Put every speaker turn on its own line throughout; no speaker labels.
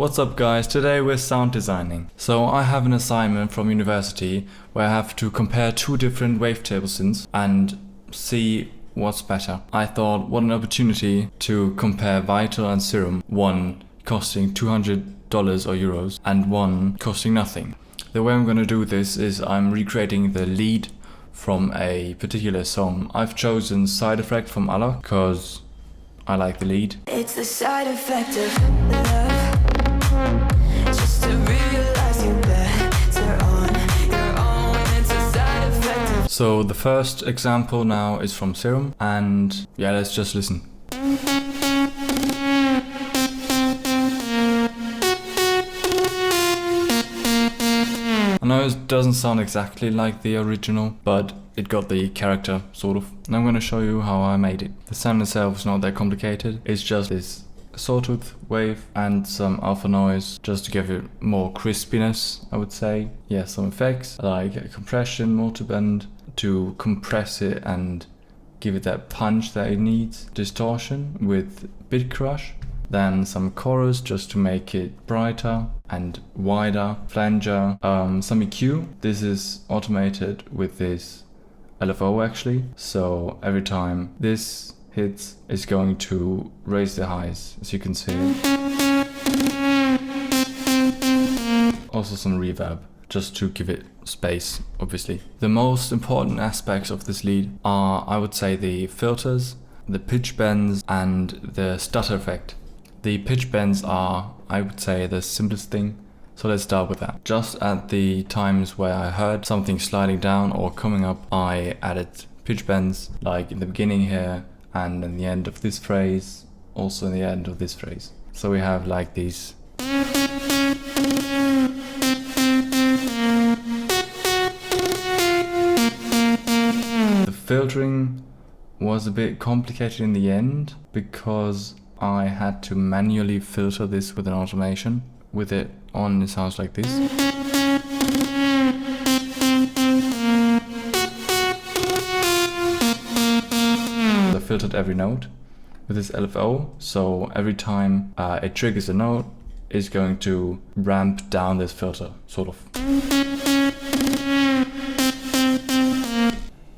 What's up guys, today we're sound designing. So I have an assignment from university where I have to compare two different wavetable synths and see what's better. I thought what an opportunity to compare Vital and Serum, one costing $200 or euros and one costing nothing. The way I'm going to do this is I'm recreating the lead from a particular song. I've chosen Side Effect from Allah because I like the lead.
It's the side effect of love. Just to realize you're better on your own. It's a side effect of...
So the first example now is from Serum, and yeah, let's just listen. I know it doesn't sound exactly like the original, but it got the character, sort of. And I'm gonna show you how I made it. The sound itself is not that complicated. It's just this sawtooth wave and some alpha noise, just to give it more crispiness, I would say. Yeah, some effects, like a compression, multiband, to compress it and give it that punch that it needs. Distortion with bit crush. Then some chorus just to make it brighter and wider. Flanger, some EQ. This is automated with this LFO actually. So every time this hits, it's going to raise the highs, as you can see. Also some reverb, just to give it space, obviously. The most important aspects of this lead are, I would say, the filters, the pitch bends, and the stutter effect. The pitch bends are, I would say, the simplest thing, so let's start with that. Just at the times where I heard something sliding down or coming up, I added pitch bends, like in the beginning here, and in the end of this phrase, also in the end of this phrase. So we have like these. The filtering was a bit complicated in the end, because I had to manually filter this with an automation. With it on, it sounds like this. I filtered every note with this LFO, so every time it triggers a note, it's going to ramp down this filter, sort of.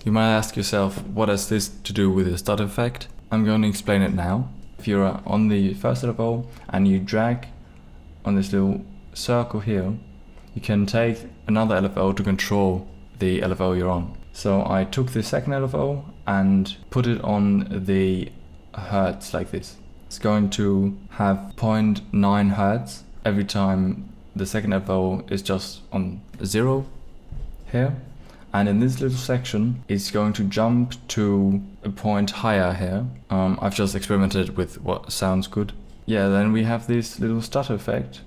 You might ask yourself, what has this to do with the stutter effect? I'm going to explain it now. If you're on the first LFO and you drag on this little circle here, you can take another LFO to control the LFO you're on. So I took the second LFO and put it on the hertz like this. It's going to have 0.9 hertz every time the second LFO is just on 0 here. And in this little section, it's going to jump to a point higher here. I've just experimented with what sounds good. Yeah, then we have this little stutter effect.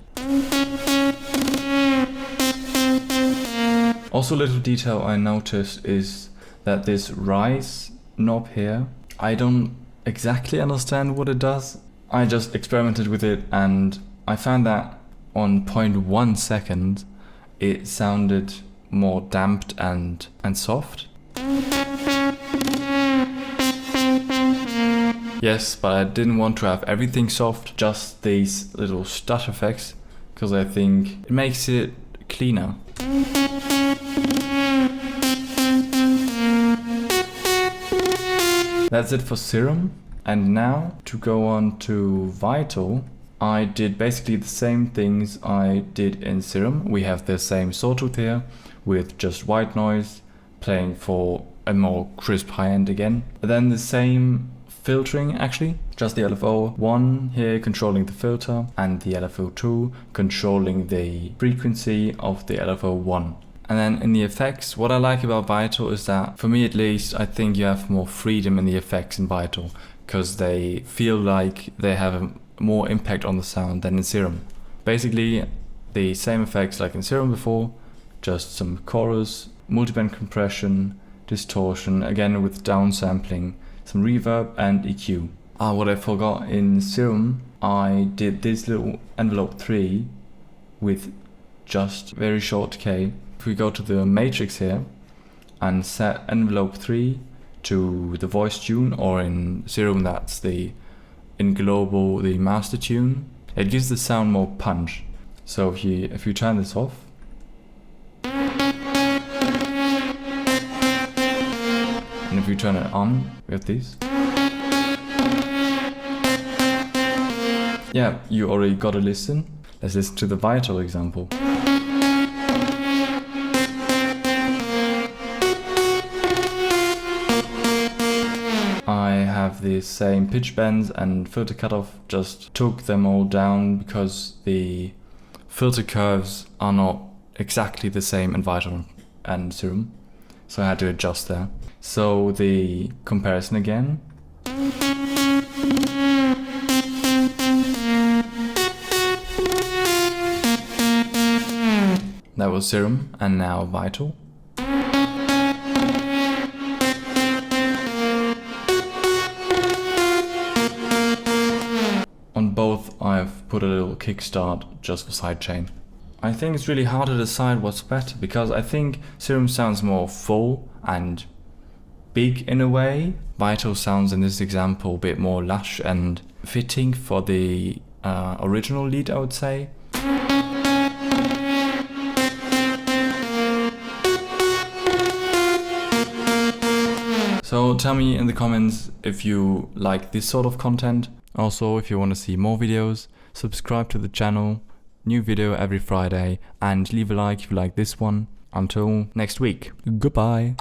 Also, a little detail I noticed is that this rise knob here, I don't exactly understand what it does. I just experimented with it and I found that on 0.1 second, it sounded more damped and soft. Yes, but I didn't want to have everything soft, just these little stutter effects, because I think it makes it cleaner. That's it for Serum. And now to go on to Vital, I did basically the same things I did in Serum. We have the same sawtooth here with just white noise playing for a more crisp high end again. And then the same filtering actually, just the LFO 1 here controlling the filter and the LFO 2 controlling the frequency of the LFO 1. And then in the effects, what I like about Vital is that, for me at least, I think you have more freedom in the effects in Vital, because they feel like they have a more impact on the sound than in Serum. Basically the same effects like in Serum before, just some chorus, multiband compression, distortion, again with downsampling, some reverb and EQ. What I forgot in Serum, I did this little envelope 3 with just very short decay. If we go to the matrix here and set envelope 3 to the voice tune, or in Serum that's in global the master tune, It gives the sound more punch. So if you turn this off, and if you turn it on with these, yeah, you already got a listen. Let's listen to the Vital example. I have the same pitch bends and filter cutoff, just took them all down because the filter curves are not exactly the same in Vital and Serum, so I had to adjust there. So the comparison again. That was Serum, and now Vital. On both I've put a little kickstart just for sidechain. I think it's really hard to decide what's better, because I think Serum sounds more full and big in a way. Vital sounds in this example a bit more lush and fitting for the original lead, I would say. So tell me in the comments if you like this sort of content. Also, if you want to see more videos, subscribe to the channel, new video every Friday, and leave a like if you like this one. Until next week, goodbye!